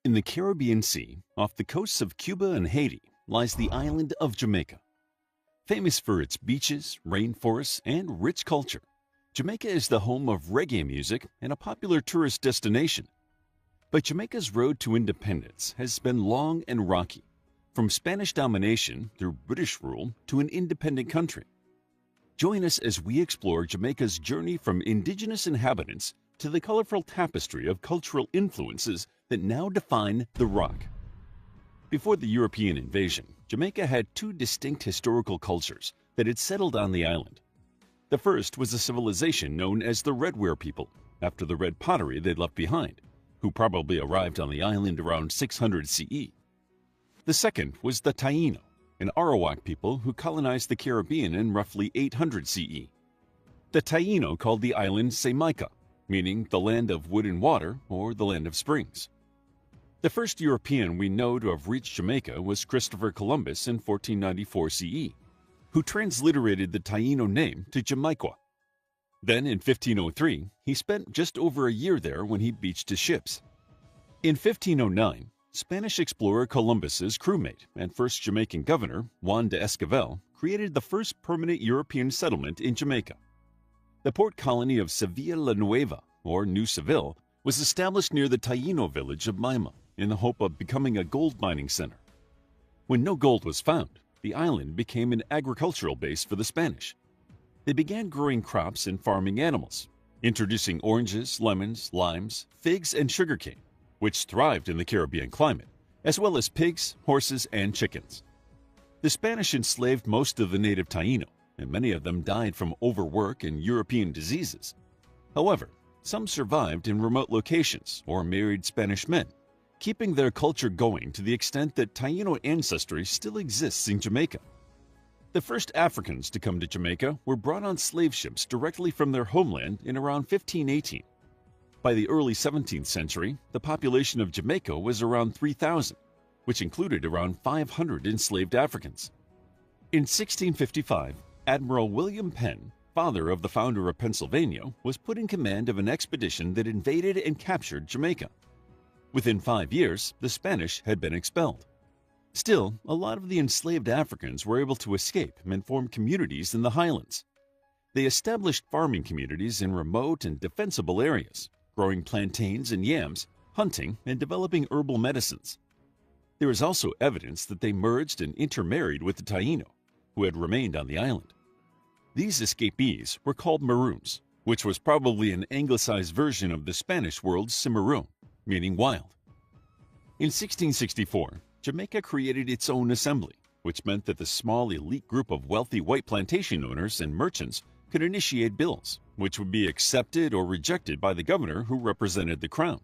In the Caribbean Sea, off the coasts of Cuba and Haiti, lies the island of Jamaica. Famous for its beaches, rainforests, and rich culture, Jamaica is the home of reggae music and a popular tourist destination. But Jamaica's road to independence has been long and rocky, from Spanish domination through British rule to an independent country. Join us as we explore Jamaica's journey from indigenous inhabitants to the colorful tapestry of cultural influences that now define the rock. Before the European invasion, Jamaica had two distinct historical cultures that had settled on the island. The first was a civilization known as the Redware people, after the red pottery they'd left behind, who probably arrived on the island around 600 CE. The second was the Taino, an Arawak people who colonized the Caribbean in roughly 800 CE. The Taino called the island Jamaica, meaning the land of wood and water or the land of springs. The first European we know to have reached Jamaica was Christopher Columbus in 1494 CE, who transliterated the Taino name to Jamaica. Then in 1503, he spent just over a year there when he beached his ships. In 1509, Spanish explorer Columbus's crewmate and first Jamaican governor, Juan de Esquivel, created the first permanent European settlement in Jamaica. The port colony of Sevilla la Nueva, or New Seville, was established near the Taino village of Maima in the hope of becoming a gold mining center. When no gold was found, the island became an agricultural base for the Spanish. They began growing crops and farming animals, introducing oranges, lemons, limes, figs, and sugarcane, which thrived in the Caribbean climate, as well as pigs, horses, and chickens. The Spanish enslaved most of the native Taino, and many of them died from overwork and European diseases. However, some survived in remote locations or married Spanish men, keeping their culture going to the extent that Taino ancestry still exists in Jamaica. The first Africans to come to Jamaica were brought on slave ships directly from their homeland in around 1518. By the early 17th century, the population of Jamaica was around 3,000, which included around 500 enslaved Africans. In 1655, Admiral William Penn, father of the founder of Pennsylvania, was put in command of an expedition that invaded and captured Jamaica. Within 5 years, the Spanish had been expelled. Still, a lot of the enslaved Africans were able to escape and form communities in the highlands. They established farming communities in remote and defensible areas, growing plantains and yams, hunting, and developing herbal medicines. There is also evidence that they merged and intermarried with the Taino, who had remained on the island. These escapees were called Maroons, which was probably an anglicized version of the Spanish word cimarron, meaning wild. In 1664, Jamaica created its own assembly, which meant that the small elite group of wealthy white plantation owners and merchants could initiate bills, which would be accepted or rejected by the governor who represented the crown.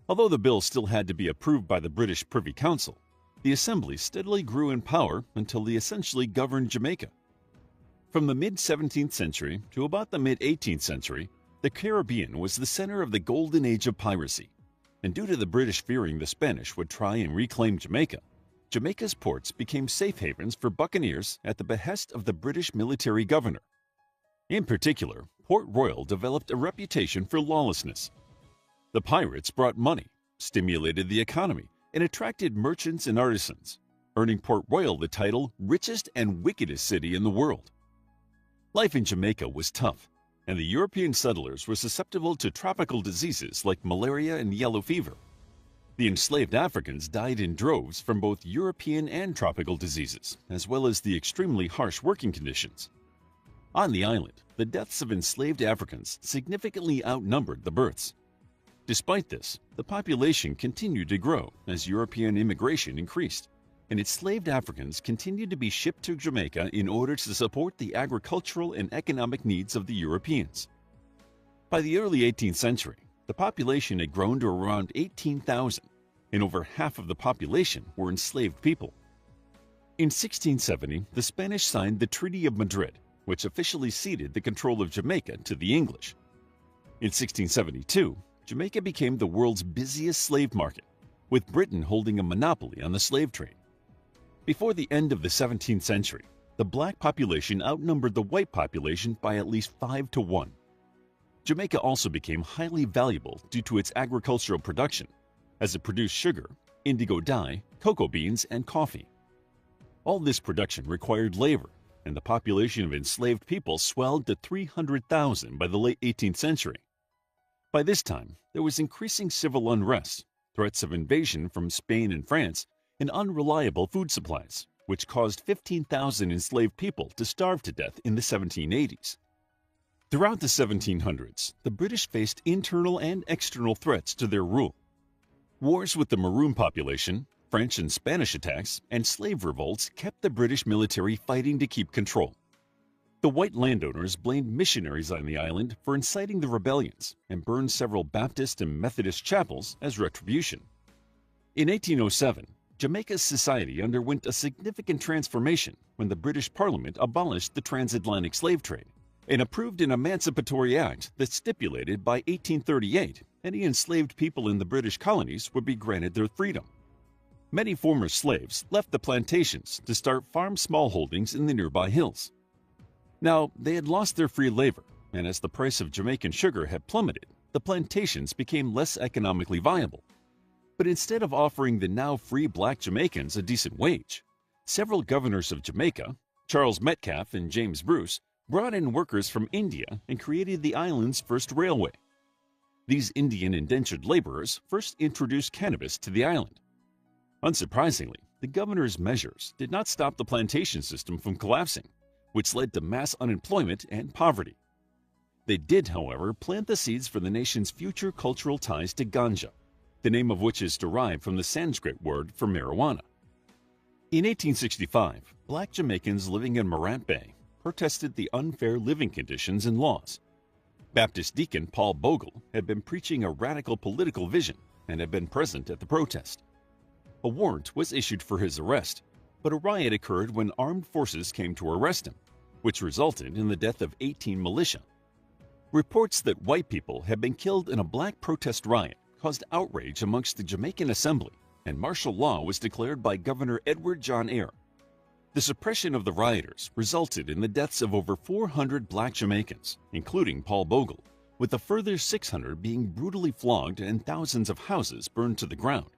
Although the bill still had to be approved by the British Privy Council, the assembly steadily grew in power until they essentially governed Jamaica. From the mid-17th century to about the mid-18th century, the Caribbean was the center of the golden age of piracy, and due to the British fearing the Spanish would try and reclaim Jamaica, Jamaica's ports became safe havens for buccaneers at the behest of the British military governor. In particular, Port Royal developed a reputation for lawlessness. The pirates brought money, stimulated the economy, and attracted merchants and artisans, earning Port Royal the title richest and wickedest city in the world. Life in Jamaica was tough, and the European settlers were susceptible to tropical diseases like malaria and yellow fever. The enslaved Africans died in droves from both European and tropical diseases, as well as the extremely harsh working conditions. On the island, the deaths of enslaved Africans significantly outnumbered the births. Despite this, the population continued to grow as European immigration increased, and enslaved Africans continued to be shipped to Jamaica in order to support the agricultural and economic needs of the Europeans. By the early 18th century, the population had grown to around 18,000, and over half of the population were enslaved people. In 1670, the Spanish signed the Treaty of Madrid, which officially ceded the control of Jamaica to the English. In 1672, Jamaica became the world's busiest slave market, with Britain holding a monopoly on the slave trade. Before the end of the 17th century, the black population outnumbered the white population by at least 5 to 1. Jamaica also became highly valuable due to its agricultural production, as it produced sugar, indigo dye, cocoa beans, and coffee. All this production required labor, and the population of enslaved people swelled to 300,000 by the late 18th century. By this time, there was increasing civil unrest, threats of invasion from Spain and France, and unreliable food supplies, which caused 15,000 enslaved people to starve to death in the 1780s. Throughout the 1700s, the British faced internal and external threats to their rule. Wars with the Maroon population, French and Spanish attacks, and slave revolts kept the British military fighting to keep control. The white landowners blamed missionaries on the island for inciting the rebellions and burned several Baptist and Methodist chapels as retribution. In 1807, Jamaica's society underwent a significant transformation when the British Parliament abolished the transatlantic slave trade and approved an Emancipatory Act that stipulated by 1838 any enslaved people in the British colonies would be granted their freedom. Many former slaves left the plantations to start farm smallholdings in the nearby hills. Now, they had lost their free labor, and as the price of Jamaican sugar had plummeted, the plantations became less economically viable. But instead of offering the now free black Jamaicans a decent wage, several governors of Jamaica, Charles Metcalfe and James Bruce, brought in workers from India and created the island's first railway. These Indian indentured laborers first introduced cannabis to the island. Unsurprisingly, the governor's measures did not stop the plantation system from collapsing, which led to mass unemployment and poverty. They did, however, plant the seeds for the nation's future cultural ties to ganja, the name of which is derived from the Sanskrit word for marijuana. In 1865, black Jamaicans living in Morant Bay protested the unfair living conditions and laws. Baptist deacon Paul Bogle had been preaching a radical political vision and had been present at the protest. A warrant was issued for his arrest, but a riot occurred when armed forces came to arrest him, which resulted in the death of 18 militia. Reports that white people had been killed in a black protest riot caused outrage amongst the Jamaican Assembly, and martial law was declared by Governor Edward John Eyre. The suppression of the rioters resulted in the deaths of over 400 black Jamaicans, including Paul Bogle, with a further 600 being brutally flogged and thousands of houses burned to the ground.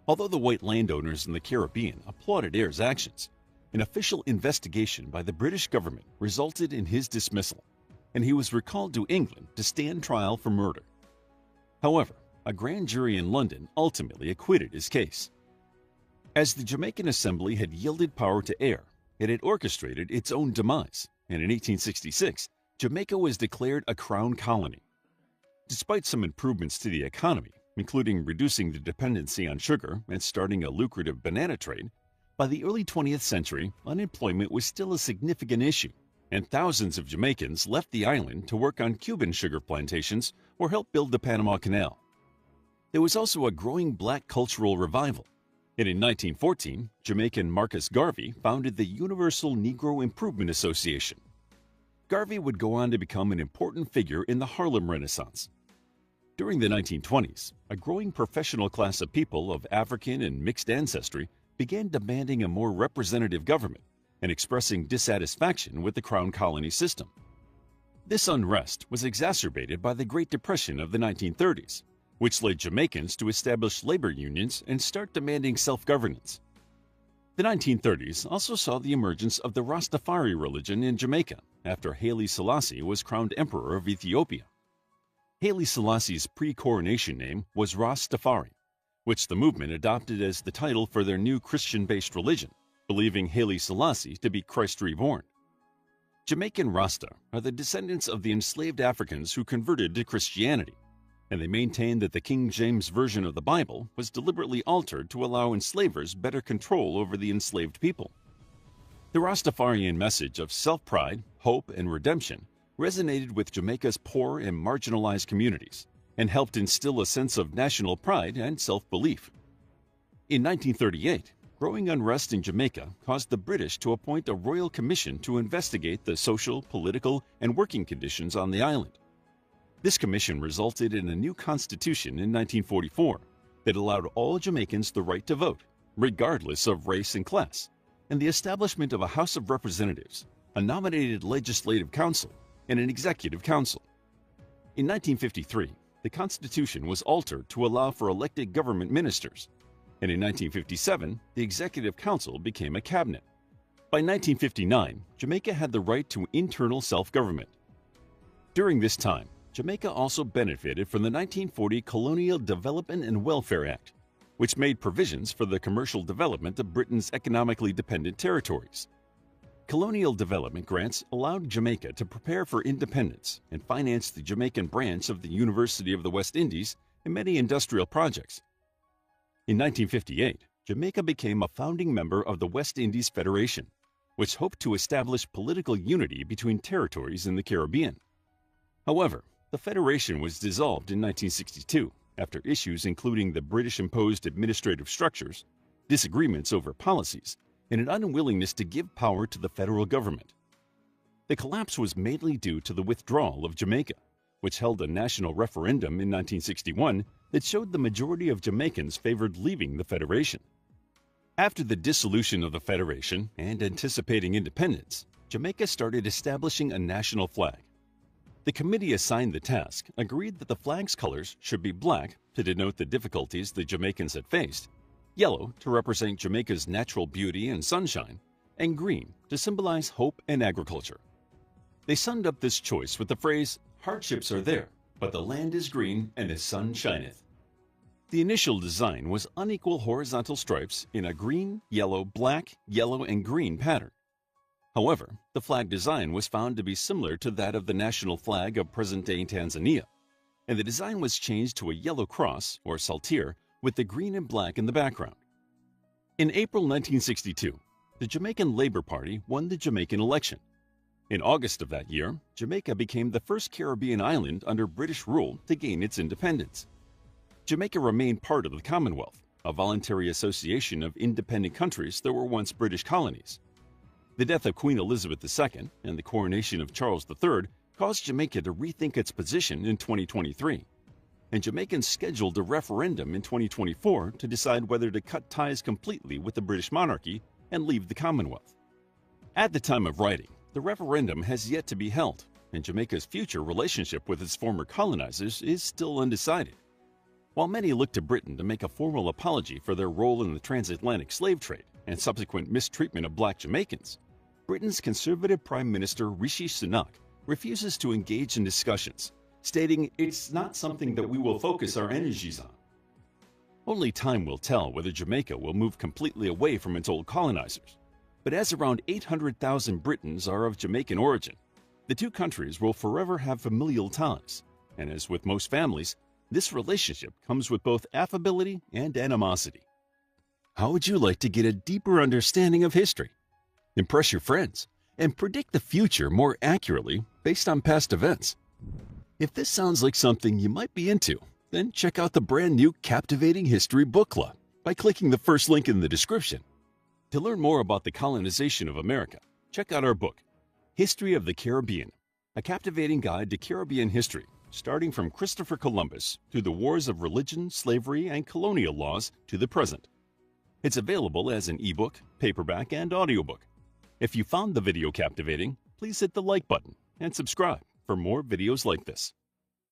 Although the white landowners in the Caribbean applauded Eyre's actions, an official investigation by the British government resulted in his dismissal, and he was recalled to England to stand trial for murder. However, a grand jury in London ultimately acquitted his case. As the Jamaican Assembly had yielded power to Eyre, it had orchestrated its own demise, and in 1866, Jamaica was declared a crown colony. Despite some improvements to the economy, including reducing the dependency on sugar and starting a lucrative banana trade, by the early 20th century, unemployment was still a significant issue, and thousands of Jamaicans left the island to work on Cuban sugar plantations or help build the Panama Canal. There was also a growing black cultural revival, and in 1914, Jamaican Marcus Garvey founded the Universal Negro Improvement Association. Garvey would go on to become an important figure in the Harlem Renaissance. During the 1920s, a growing professional class of people of African and mixed ancestry began demanding a more representative government and expressing dissatisfaction with the Crown Colony system. This unrest was exacerbated by the Great Depression of the 1930s, which led Jamaicans to establish labor unions and start demanding self-governance. The 1930s also saw the emergence of the Rastafari religion in Jamaica after Haile Selassie was crowned Emperor of Ethiopia. Haile Selassie's pre-coronation name was Rastafari, which the movement adopted as the title for their new Christian-based religion, believing Haile Selassie to be Christ reborn. Jamaican Rasta are the descendants of the enslaved Africans who converted to Christianity, and they maintain that the King James Version of the Bible was deliberately altered to allow enslavers better control over the enslaved people. The Rastafarian message of self-pride, hope, and redemption resonated with Jamaica's poor and marginalized communities and helped instill a sense of national pride and self-belief. In 1938, growing unrest in Jamaica caused the British to appoint a royal commission to investigate the social, political, and working conditions on the island. This commission resulted in a new constitution in 1944 that allowed all Jamaicans the right to vote, regardless of race and class, and the establishment of a House of Representatives, a nominated legislative council, and an executive council. In 1953, the Constitution was altered to allow for elected government ministers, and in 1957, the Executive Council became a cabinet. By 1959, Jamaica had the right to internal self-government. During this time, Jamaica also benefited from the 1940 Colonial Development and Welfare Act, which made provisions for the commercial development of Britain's economically dependent territories. Colonial development grants allowed Jamaica to prepare for independence and finance the Jamaican branch of the University of the West Indies and many industrial projects. In 1958, Jamaica became a founding member of the West Indies Federation, which hoped to establish political unity between territories in the Caribbean. However, the federation was dissolved in 1962 after issues including the British-imposed administrative structures, disagreements over policies, and an unwillingness to give power to the federal government. The collapse was mainly due to the withdrawal of Jamaica, which held a national referendum in 1961 that showed the majority of Jamaicans favored leaving the federation. After the dissolution of the federation and anticipating independence, Jamaica started establishing a national flag. The committee assigned the task agreed that the flag's colors should be black to denote the difficulties the Jamaicans had faced, yellow to represent Jamaica's natural beauty and sunshine, and green to symbolize hope and agriculture. They summed up this choice with the phrase, "Hardships are there, but the land is green and the sun shineth." The initial design was unequal horizontal stripes in a green, yellow, black, yellow, and green pattern. However, the flag design was found to be similar to that of the national flag of present-day Tanzania, and the design was changed to a yellow cross, or saltire, with the green and black in the background. In April 1962, the Jamaican Labour Party won the Jamaican election. In August of that year, Jamaica became the first Caribbean island under British rule to gain its independence. Jamaica remained part of the Commonwealth, a voluntary association of independent countries that were once British colonies. The death of Queen Elizabeth II and the coronation of Charles III caused Jamaica to rethink its position in 2023, and Jamaicans scheduled a referendum in 2024 to decide whether to cut ties completely with the British monarchy and leave the Commonwealth. At the time of writing, the referendum has yet to be held, and Jamaica's future relationship with its former colonizers is still undecided. While many look to Britain to make a formal apology for their role in the transatlantic slave trade and subsequent mistreatment of black Jamaicans, Britain's Conservative Prime Minister Rishi Sunak refuses to engage in discussions, stating it's not something that we will focus our energies on. Only time will tell whether Jamaica will move completely away from its old colonizers, but as around 800,000 Britons are of Jamaican origin, the two countries will forever have familial ties, and as with most families, this relationship comes with both affability and animosity. How would you like to get a deeper understanding of history, impress your friends, and predict the future more accurately based on past events? If this sounds like something you might be into, then check out the brand new Captivating History Book Club by clicking the first link in the description. To learn more about the colonization of America, check out our book, History of the Caribbean, a captivating guide to Caribbean history, starting from Christopher Columbus through the wars of religion, slavery, and colonial laws to the present. It's available as an ebook, paperback, and audiobook. If you found the video captivating, please hit the like button and subscribe for more videos like this.